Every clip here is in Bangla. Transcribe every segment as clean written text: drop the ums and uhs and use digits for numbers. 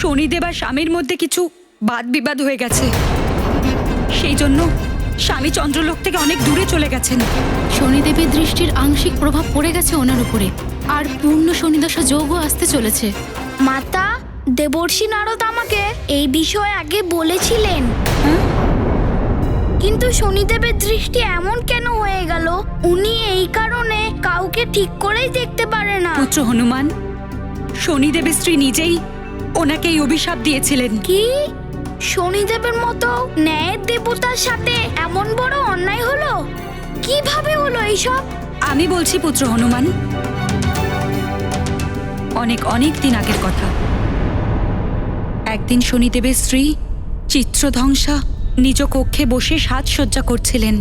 শনিদেব আর স্বামীর মধ্যে কিছু বাদ বিবাদ হয়ে গেছে। সেই জন্য স্বামী চন্দ্রলোক থেকে অনেক দূরে চলে গেছেন। শনিদেবের দৃষ্টির আংশিক প্রভাব পড়ে গেছে ওনার উপরে, আর পূর্ণ শনিদশা যোগও আসতে চলেছে। মাতা, দেবর্ষি নারদ আমাকে এই বিষয়ে আগে বলেছিলেন, কিন্তু শনিদেবের দৃষ্টি এমন কেন হয়ে গেল? উনি এই কারণে কাউকে ঠিক করেই দেখতে পারে না। পুত্র হনুমান, শনিদেবের স্ত্রী নিজেই ওনাকে এই অভিশাপ দিয়েছিলেন। কি? শনিদেবের মতো ন্যায়ের দেবতার সাথে এমন বড় অন্যায় হলো? কিভাবে হলো এইসব? আমি বলছি পুত্র হনুমান, অনেক অনেক দিন আগের কথা। একদিন শনিদেবের স্ত্রী চিত্রধ্বংসা নিজ কক্ষে বসে সাজসজ্জা করছিলেন।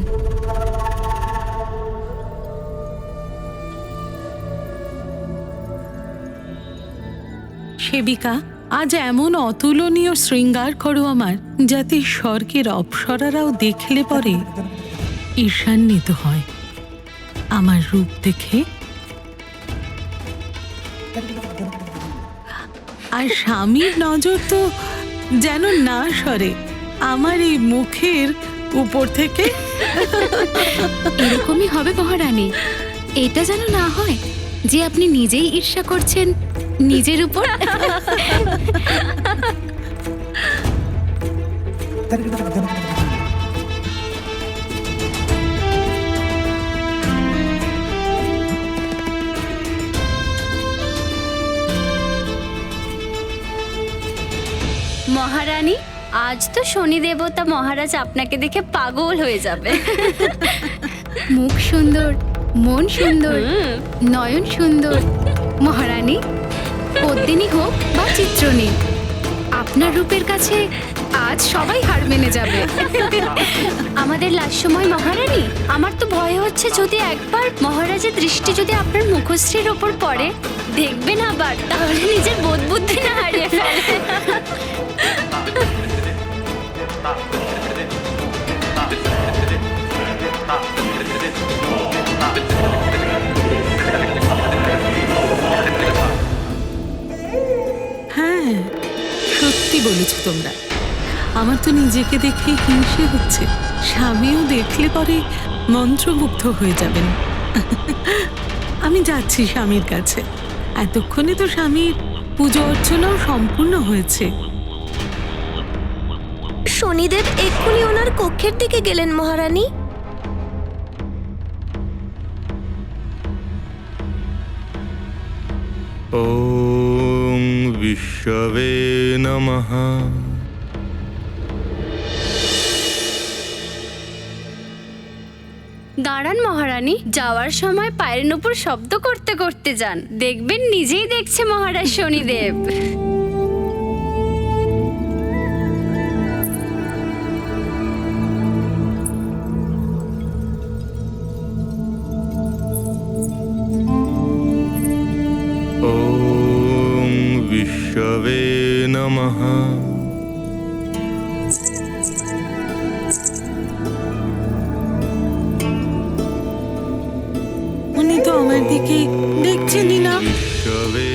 সেবিকা, আজ এমন অতুলনীয় শৃঙ্গার করো আমার, যাতে স্বর্গের অপ্সরারাও দেখলে পরে ঈর্ষান্বিত হয় আমার রূপ দেখে। আর স্বামীর নজর তো যেন না সরে আমার এই মুখের উপর থেকে। এরকমই হবে মহারানী। এটা যেন না হয় যে আপনি নিজেই ঈর্ষা করছেন নিজের উপর। মহারানী, আজ তো শনি দেবতা মহারাজ আপনাকে দেখে পাগল হয়ে যাবে। মুখ সুন্দর, মন সুন্দর, নয়ন সুন্দর। মহারানী, পদ্মিনী হোক বা চিত্রনী, আপনার রূপের কাছে আজ সবাই হার মেনে যাবে। আমাদের লাস্যময় মহারানী, আমার তো ভয় হচ্ছে যদি একবার মহারাজের দৃষ্টি যদি আপনার মুখশ্রীর ওপর পড়ে, দেখবেন আবার, তাহলে নিজের বোধ বুদ্ধি না হারিয়ে ফেলে। হ্যাঁ, সত্যি বলেছ তোমরা। আমার তো নিজেকে দেখে হিংসে হচ্ছে। স্বামীও দেখলে পরে মন্ত্রমুগ্ধ হয়ে যাবেন। আমি যাচ্ছি স্বামীর কাছে। এতক্ষণে তো স্বামীর পুজো অর্চনাও সম্পূর্ণ হয়েছে। শনিদেব এক্ষুনি ওনার কক্ষের দিকে গেলেন মহারানী। ওম বিশ্ববে নমঃ। দাঁড়ান মহারানী, যাওয়ার সময় পায়ের উপর শব্দ করতে করতে যান, দেখবেন নিজেই দেখছে মহারাজ শনিদেব। ওম বিশ্ববে নমঃ। উনি তো আমার দিকে দেখছেনই না। বিশ্ববে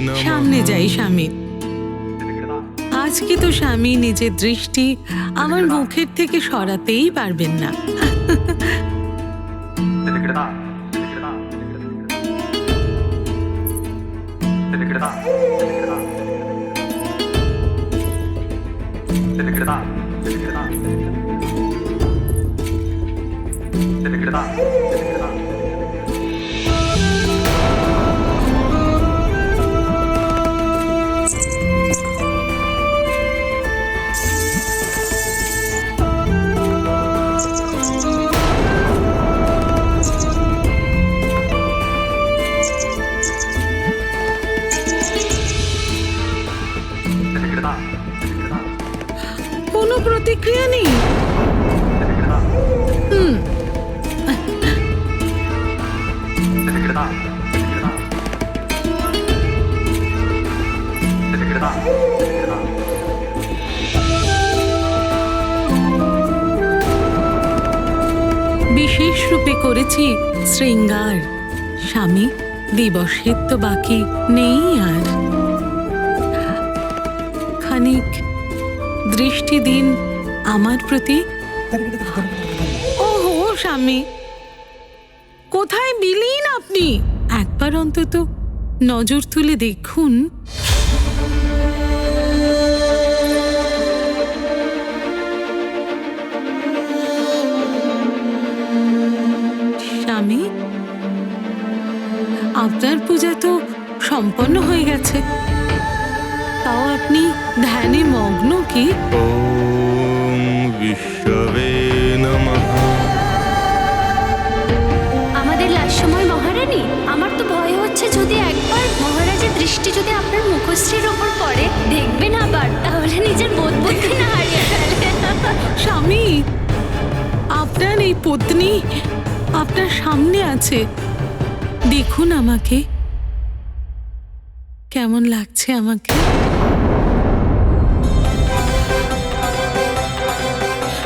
নমঃ। সামনে যাই স্বামীর। আজকে তো স্বামী নিজের দৃষ্টি আমার মুখের থেকে সরাতেই পারবেন না। কোনো প্রতিক্রিয়া নেই। বিশেষ রূপে করেছি শৃঙ্গার। স্বামী, দিবসের তো বাকি নেই আর। খানিক দৃষ্টি দিন আমার প্রতি। ওহো স্বামী, কোথায় বিলীন আপনি? একবার অন্তত নজর তুলে দেখুন। স্বামী, আপনার পূজা তো সম্পন্ন হয়ে গেছে, তাও আপনি ধ্যানে মগ্ন কি? ॐ विष्णवे नमः আমাদের লাস্ট সময় মহারানী, আমার তো ভয় হচ্ছে যদি একবার মহারাজের দৃষ্টি যদি আপনার মুখশ্রীর ওপর পড়ে, দেখবেন আবার, তাহলে নিজের বোধ বুদ্ধি না হারিয়ে ফেলে। স্বামী, আপনার এই পত্নী আপনার সামনে আছে, দেখুন আমাকে, কেমন লাগছে আমাকে?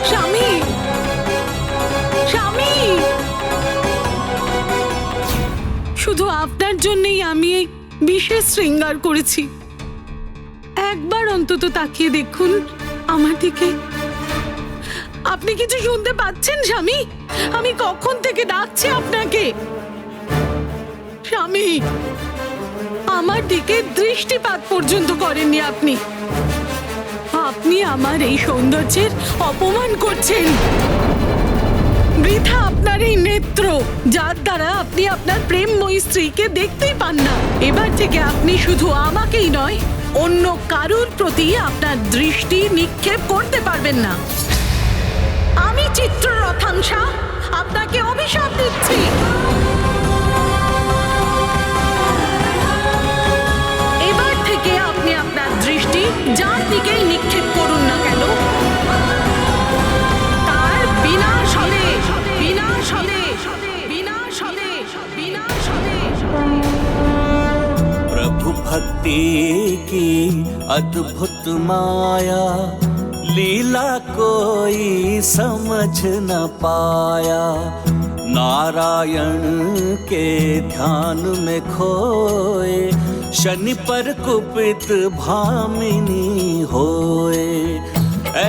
স্বামী, স্বামী, শুধু আপনার জন্যই আমি এই বিশেষ শৃঙ্গার করেছি। একবার অন্তত তাকিয়ে দেখুন আমার দিকে। আপনি কিছু শুনতে পাচ্ছেন স্বামী? আমি কখন থেকে ডাকছি আপনাকে। স্বামী, আমার দিকে দৃষ্টিপাত পর্যন্ত করেননি আপনি। আপনি আমার এই সৌন্দর্যের অপমান করছেন। বৃথা আপনার এই নেত্র, যার দ্বারা আপনি আপনার প্রেমময়ী স্ত্রীকে দেখতেই পান না। এবার থেকে আপনি শুধু আমাকেই নয়, অন্য কারুর প্রতি আপনার দৃষ্টি নিক্ষেপ করতে পারবেন না। আমি চিত্ররথাংশা আপনাকে অভিশাপ দিচ্ছি। এবার থেকে আপনি আপনার দৃষ্টি যার দিকেই নিক্ষেপ করুন না কেন, তার বিনাশ হবে, বিনাশ হবে, বিনাশ হবে, বিনাশ হবে। प्रभु भक्ति की अद्भुत माया, लीला कोई समझ न पाया। नारायण के ध्यान में खोए, शनि पर कुपित भामिनी होए।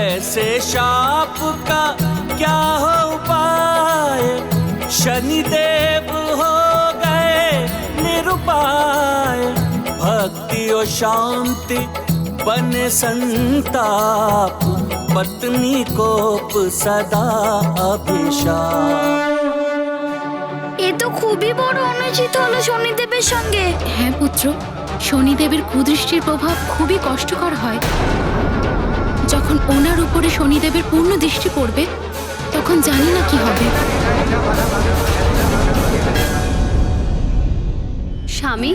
ऐसे शाप का क्या हो पाए, शनिदेव हो गए निरुपाय। भक्ति और शांति बने संताप, पत्नी कोप सदा अभिशाप। এ তো খুবই বড় অনুচিত হলো শনিদেবের সঙ্গে। হ্যাঁ পুত্র, শনিদেবের কুদৃষ্টির প্রভাব খুবই কষ্টকর হয়। যখন ওনার উপরে শনিদেবের পূর্ণ দৃষ্টি পড়বে, তখন জানি না কি হবে। স্বামী,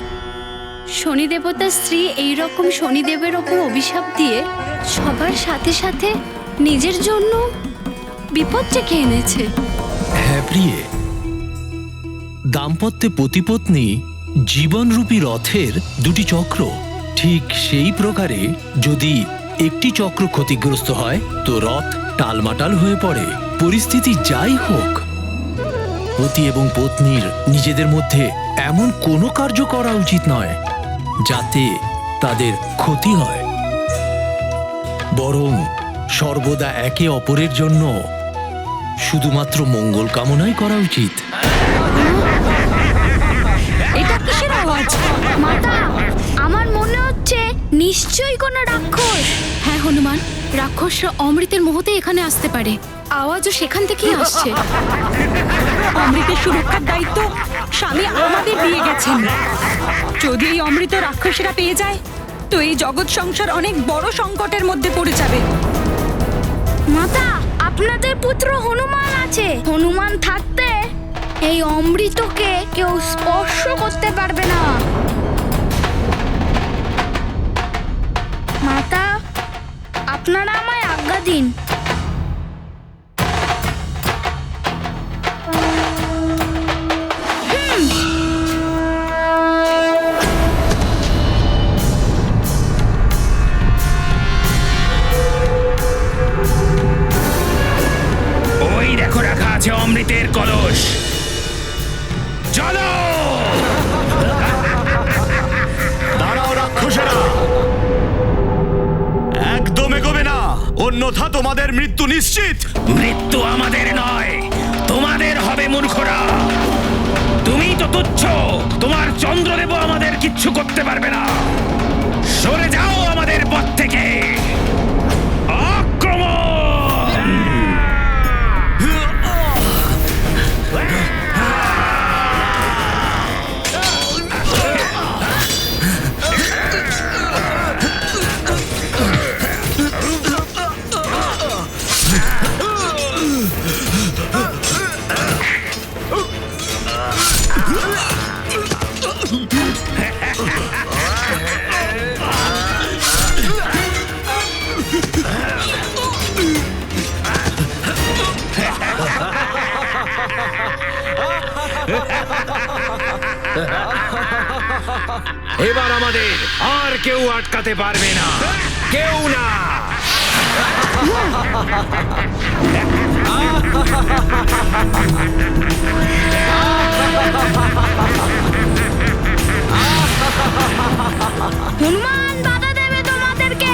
শনি দেবতার স্ত্রী এইরকম শনিদেবের ওপর অভিশাপ দিয়ে সবার সাথে সাথে নিজের জন্য বিপদ ডেকে এনেছে। হ্যাঁ প্রিয়ে, দাম্পত্যে পতিপত্নী জীবনরূপী রথের দুটি চক্র। ঠিক সেই প্রকারে যদি একটি চক্র ক্ষতিগ্রস্ত হয় তো রথ টালমাটাল হয়ে পড়ে। পরিস্থিতি যাই হোক, পতি এবং পত্নীর নিজেদের মধ্যে এমন কোনো কার্য করা উচিত নয় যাতে তাদের ক্ষতি হয়, বরং সর্বদা একে অপরের জন্য শুধুমাত্র মঙ্গল কামনাই করা উচিত। এটা কিসের আওয়াজ? মাতা, আমার মনে হচ্ছে নিশ্চয়ই কোনো রাক্ষস। হ্যাঁ হনুমান, রাক্ষসরা অমৃতের মোহতে এখানে আসতে পারে। আওয়াজও সেখান থেকেই আসছে। অমৃতের সুরক্ষার দায়িত্ব স্বামী আমাদের দিয়ে গেছেন। যদি এই অমৃত রাক্ষসীরা পেয়ে যায় তো এই জগৎ সংসার অনেক বড় সংকটের মধ্যে পড়ে যাবে। মাতা, আপনাদের পুত্র হনুমান আছে। হনুমান থাকতে এই অমৃতকে কেউ স্পর্শ করতে পারবে না। মাতা, আপনারা আমায় আজ্ঞা দিন। ওই দেখো রাখা আছে অমৃতের কলস, চলো। দাঁড়াও রাক্ষসেরা, অন্যথা তোমাদের মৃত্যু নিশ্চিত। মৃত্যু আমাদের নয়, তোমাদের হবে মূর্খরা। তুমি তো তুচ্ছ, তোমার চন্দ্রদেব আমাদের কিচ্ছু করতে পারবে না। সরে যাও আমাদের পথ থেকে। আক্রমণ! এবার আমাদের আর কেউ আটকাতে পারবে না, কেউ না। হনুমান বাধা দেবে তোমাদেরকে।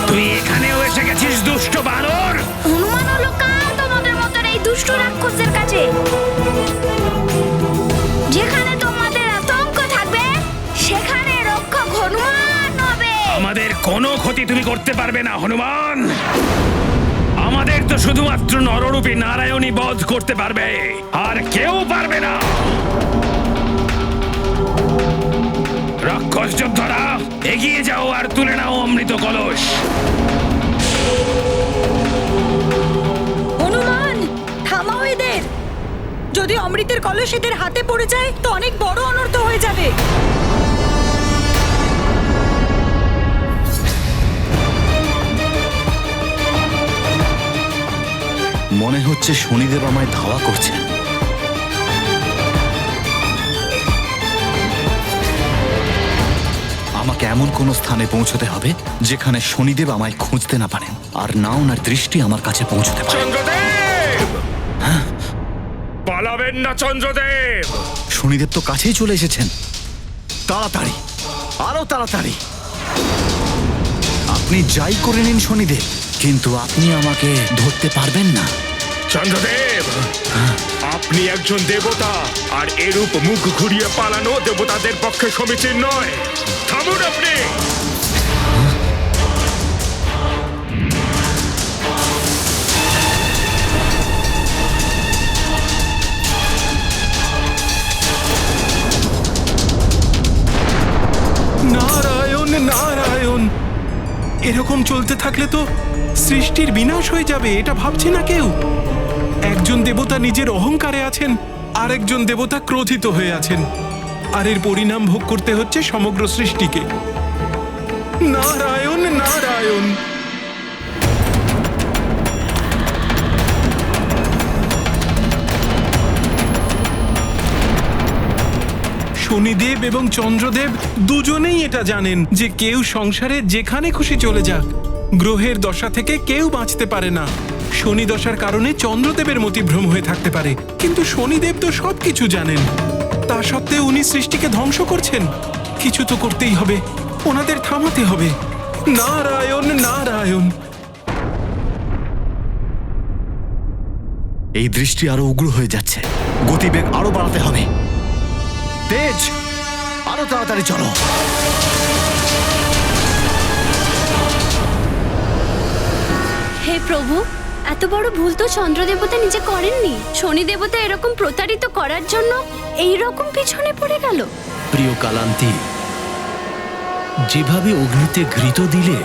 তুই এখানেও এসে গেছিস দুষ্ট বানর। হনুমান হলো কাল তোমাদের মতন এই দুষ্ট রাক্ষসদের কাছে। যেখানে তোমাদের আতঙ্ক থাকবে সেখানে রক্ষক হনুমান হবে। আমাদের কোনো ক্ষতি তুমি করতে পারবে না হনুমান। আমাদের তো শুধুমাত্র নররূপী নারায়ণই বধ করতে পারবে, আর কেউ পারবে না। রাক্ষস যোদ্ধারা এগিয়ে যাও আর তুলে নাও অমৃত কলস। হনুমান, থামাও এদের। যদি অমৃতের কলস এদের হাতে পড়ে যায় তো অনেক বড় অনর্থ হয়ে যাবে। মনে হচ্ছে শনিদেব আমায় ধাওয়া করছেন। আমাকে এমন কোন স্থানে পৌঁছতে হবে যেখানে শনিদেব আমায় খুঁজতে না পারেন, আর না ওনার দৃষ্টি আমার কাছে পৌঁছতে পারে। চন্দ্রদেব, পালাবেন না চন্দ্রদেব। শনিদেব তো কাছেই চলে এসেছেন। তাড়াতাড়ি, আরো তাড়াতাড়ি। আপনি যাই করে নিন শনিদেব, কিন্তু আপনি আমাকে ধরতে পারবেন না। চন্দ্রদেব, আপনি একজন দেবতা, আর এরূপ মুখ ঘুরিয়ে পালানো দেবতাদের পক্ষে সমীচীন নয়। থামুন আপনি। নারায়ণ নারায়ণ, এরকম চলতে থাকলে তো সৃষ্টির বিনাশ হয়ে যাবে, এটা ভাবছে না কেউ। একজন দেবতা নিজের অহংকারে আছেন, আরেকজন দেবতা ক্রোধিত হয়ে আছেন, আর এর পরিণাম ভোগ করতে হচ্ছে সমগ্র সৃষ্টিকে। নারায়ণ নারায়ণ। শনিদেব এবং চন্দ্রদেব দুজনেই এটা জানেন যে কেউ সংসারে যেখানে খুশি চলে যাক, গ্রহের দশা থেকে কেউ বাঁচতে পারে না। শনি দশার কারণে চন্দ্রদেবের মতিভ্রম হয়ে থাকতে পারে, কিন্তু শনিদেব তো সবকিছু জানেন। তা সত্ত্বেও উনি সৃষ্টিকে ধ্বংস করছেন। কিছু তো করতেই হবে, ওনাদের থামাতে হবে। নারায়ণ নারায়ণ। এই দৃষ্টি আরো উগ্র হয়ে যাচ্ছে, গতিবেগ আরো বাড়াতে হবে। তেজ, আরো তাড়াতাড়ি চলো। হে প্রভু, এত বড় ভুল তো চন্দ্রদেবতা নিজে করেননি। শনি দেবতা এরকম প্রতারিত করার জন্য এই রকম পিছনে পড়ে গেল। প্রিয় কালান্তি, যেভাবে অগ্নিতে ঘৃত দিলে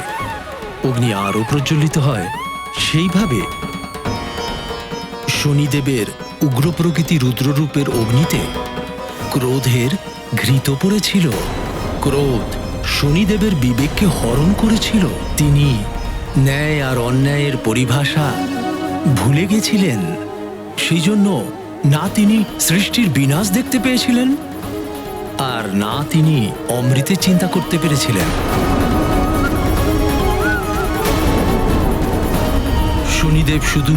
অগ্নি আরো প্রজ্বলিত হয়, সেইভাবে শনিদেবের উগ্র প্রকৃতি রুদ্ররূপের অগ্নিতে ক্রোধের ঘৃত পড়েছিল। ক্রোধ শনিদেবের বিবেককে হরণ করেছিল। তিনি ন্যায় আর অন্যায়ের পরিভাষা ভুলে গেছিলেন। সেই জন্য না তিনি সৃষ্টির বিনাশ দেখতে পেয়েছিলেন, আর না তিনি অমৃতের চিন্তা করতে পেরেছিলেন। শনিদেব শুধু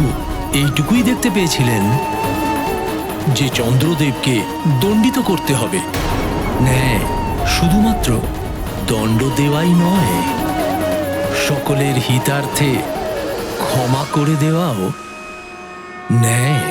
এইটুকুই দেখতে পেয়েছিলেন যে চন্দ্রদেবকে দণ্ডিত করতে হবে। ন্যায় শুধুমাত্র দণ্ড দেওয়াই নয়, সকলের হিতার্থে ক্ষমা করে দেওয়াও ন্যায়।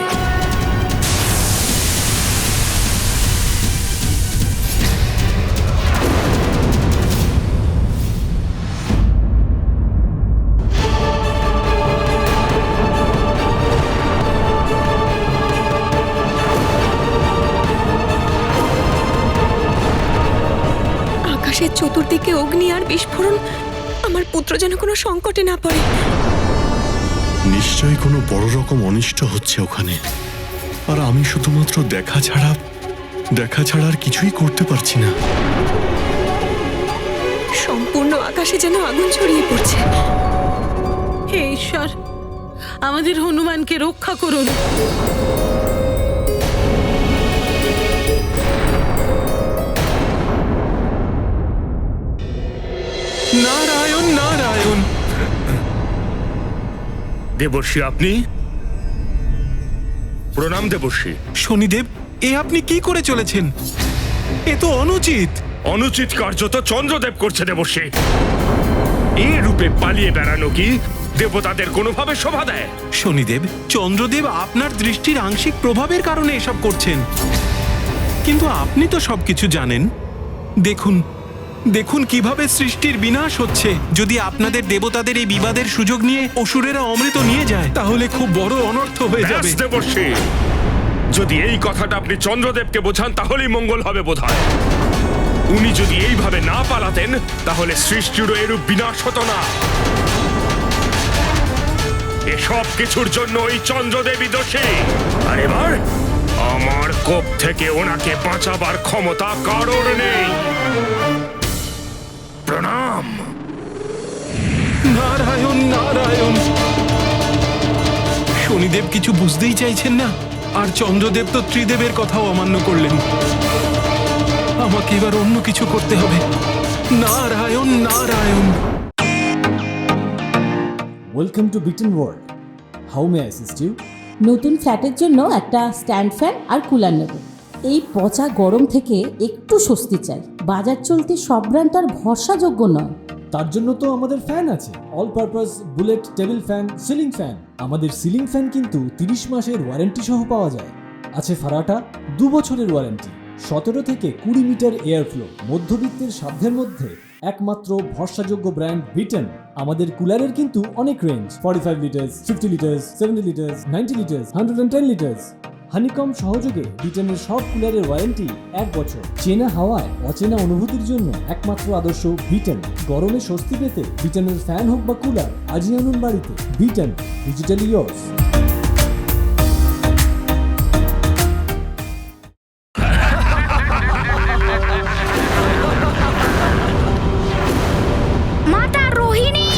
আকাশের চতুর্দিকে অগ্নি আর বিস্ফোরণ, আমার পুত্র যেন কোনো সংকটে না পড়ে। নিশ্চয়ই কোনো বড় রকম অনিষ্ট হচ্ছে ওখানে, আর আমি শুধুমাত্র দেখা ছাড়া আর কিছুই করতে পারছি না। সম্পূর্ণ আকাশে যেন আগুন ছড়িয়ে পড়ছে। হে ঈশ্বর, আমাদের হনুমানকে রক্ষা করুন। নারায়ণ নারায়ণ। দেবর্ষি, আপনি? প্রণাম দেবর্ষি। শনিদেব, এ আপনি কি করে চলেছেন? এ তো অনুচিত। অনুচিত কার্য তো চন্দ্রদেব করছে দেবর্ষি। এই রূপে পালিয়ে বেড়ানো কি দেবতাদের কোনোভাবে শোভা দেয়? শনিদেব, চন্দ্রদেব আপনার দৃষ্টির আংশিক প্রভাবের কারণে এসব করছেন, কিন্তু আপনি তো সবকিছু জানেন। দেখুন দেখুন কিভাবে সৃষ্টির বিনাশ হচ্ছে। যদি আপনাদের দেবতাদের এই বিবাদের সুযোগ নিয়ে অসুরেরা অমৃত নিয়ে যায়, তাহলে খুব বড় অনর্থ হয়ে যাবে। ব্যাস দেবর্ষি, যদি এই কথাটা আপনি চন্দ্রদেবকে বোঝান তাহলেই মঙ্গল হবে বোধহয়। উনি যদি এইভাবে না পালাতেন তাহলে সৃষ্টিরও এরূপ বিনাশ হতো না। এসব কিছুর জন্য ওই চন্দ্রদেবী দোষী। আর এবার আমার কোপ থেকে ওনাকে বাঁচাবার ক্ষমতা কারোর নেই। প্রণাম। নারায়ণ নারায়ণ। শনিদেব কিছু বুঝতেই চাইছেন না, আর চন্দ্রদেব তো ত্রিদেবের কথাও অমান্য করলেন। আমাকে এবার অন্য কিছু করতে হবে। Narayan Narayan. Welcome to Biten world. How may I assist you? নতুন ফ্ল্যাটের জন্য একটা স্ট্যান্ড ফ্যান আর কুলার নেব। এই পচা গরম থেকে একটু স্বস্তি চাই। বাজার চলতে সব ব্র্যান্ড আর ভরসাযোগ্য নয়। তার জন্য তো আমাদের ফ্যান আছে, all purpose bullet table fan, ceiling fan. আমাদের সিলিং ফ্যান কিন্তু 30 মাসের ওয়ারেন্টি সহ পাওয়া যায়। আছে ফারাটা 2 বছরের ওয়ারেন্টি, 17 থেকে 20 মিটার এয়ার ফ্লো, মধ্যবিত্তের সাধ্যের মধ্যে একমাত্র ভরসাযোগ্য ব্র্যান্ড বিটেন। আমাদের কুলারের কিন্তু অনেক range, 45 litres, 50 litres, 70 litres, 90 litres, 110 litres. Honeycomb সহযোগে বিটেনের সব কুলারের ওয়ারেন্টি 1 বছর। চেনা হাওয়ায় অচেনা অনুভূতির জন্য একমাত্র আদর্শ বিটেন। গরমে স্বস্তি পেতে বিটেনের ফ্যান হোক বা কুলার, আজই আনুন বাড়িতে। Beaten, digitally yours. মাতা রোহিণী,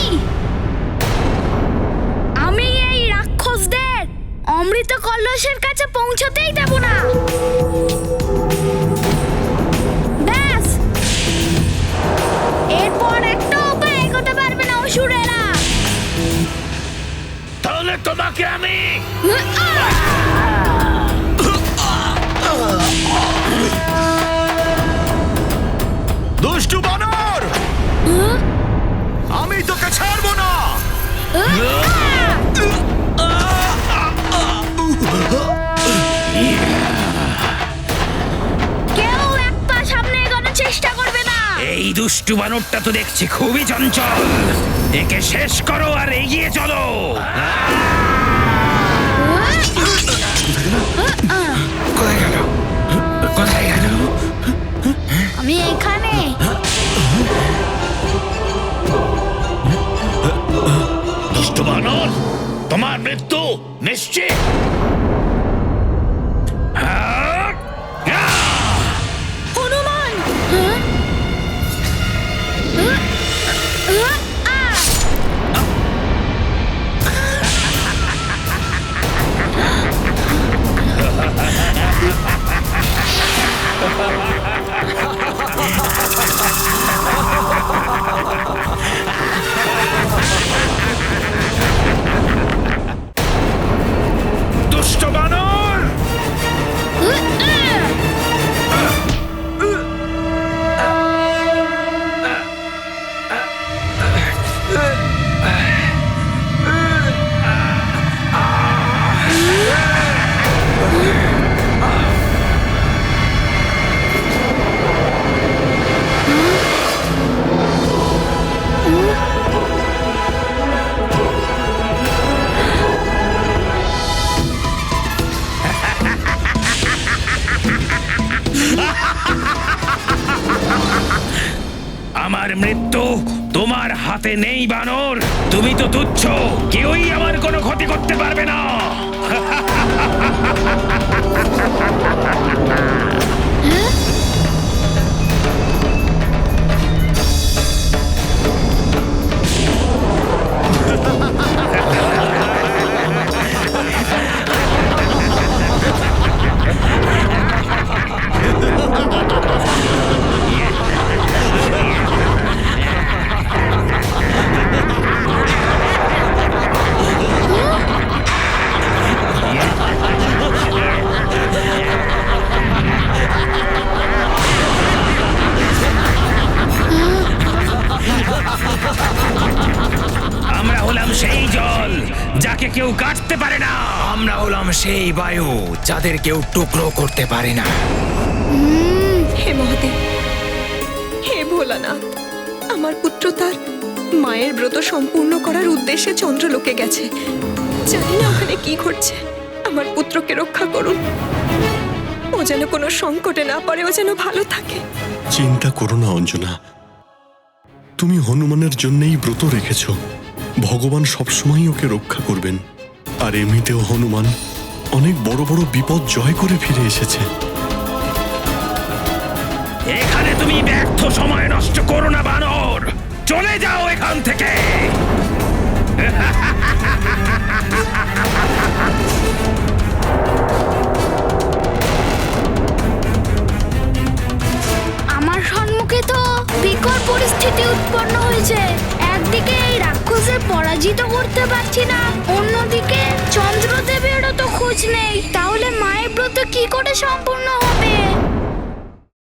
আমি এই রাক্ষসদের অমৃত কলসের কাছে পৌঁছতেই দেব না। ব্যাস, এরপর একটা উপায় এগোতে পারবে না অসুরেরা। তাহলে তোমাকে আমি দুষ্টু বানর, আমি তোকে ছাড়বো না। কেউ এক পা সামনে এগোনোর চেষ্টা করবে না। এই দুষ্টু বানরটা তো দেখছি খুবই চঞ্চল। একে শেষ করো আর এগিয়ে চলো। কোথায় গেল? কোথায় গেল? আমি এখানে। দুষ্টু বানর, তোমার মৃত্যু নিশ্চিত। হনুমান! আমার মৃত্যু তোমার হাতে নেই বানর। তুমি তো তুচ্ছ, কেউই আমার কোনো ক্ষতি করতে পারবে না। আমরা হলাম সেই জল যাকে কেউ কাটতে পারে না। আমরা হলাম সেই বায়ু যাদের কেউ টুকরো করতে পারে না। হে মহাদেব, হে ভোলানাথ, আমার পুত্র তার মায়ের ব্রত সম্পূর্ণ করার উদ্দেশ্যে চন্দ্রলোকে গেছে। জানি না ওখানে কি ঘটছে। আমার পুত্রকে রক্ষা করুন, ও যেন কোনো সংকটে না পড়ে, ও যেন ভালো থাকে। চিন্তা করো না অঞ্জনা, তুমি হনুমানের জন্যই ব্রত রেখেছ। ভগবান সবসময় ওকে রক্ষা করবেন। আর এমনিতেও হনুমান অনেক বড় বড় বিপদ জয় করে ফিরে এসেছে। এখানে তুমি ব্যর্থ সময় নষ্ট করো না বানর, চলে যাও এখান থেকে। আমার সম্মুখে তো বিকট পরিস্থিতি উৎপন্ন হয়েছে। একদিকে এই রাক্ষসে পরাজিত করতে পারছি না, অন্যদিকে চন্দ্রদেবেরও তো খোঁজ নেই। তাহলে মায়ের ব্রত কি করে সম্পূর্ণ হবে?